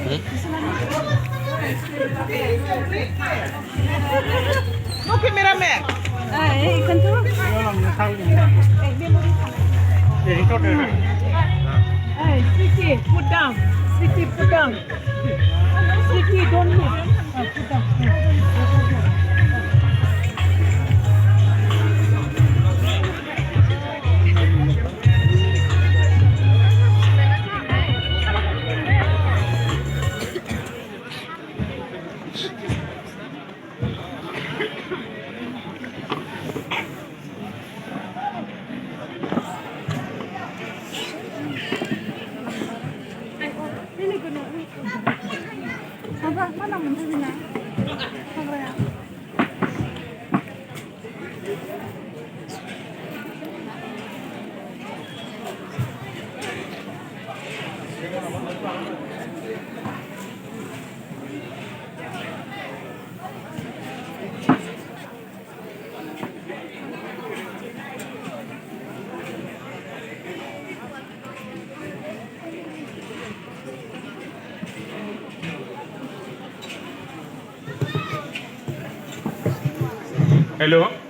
No cameraman. Ikan tu. Siki, put down. Siki, put down. Siki, don't move. Put down. Apa? Mana menurutnya? Apa ya? Hello.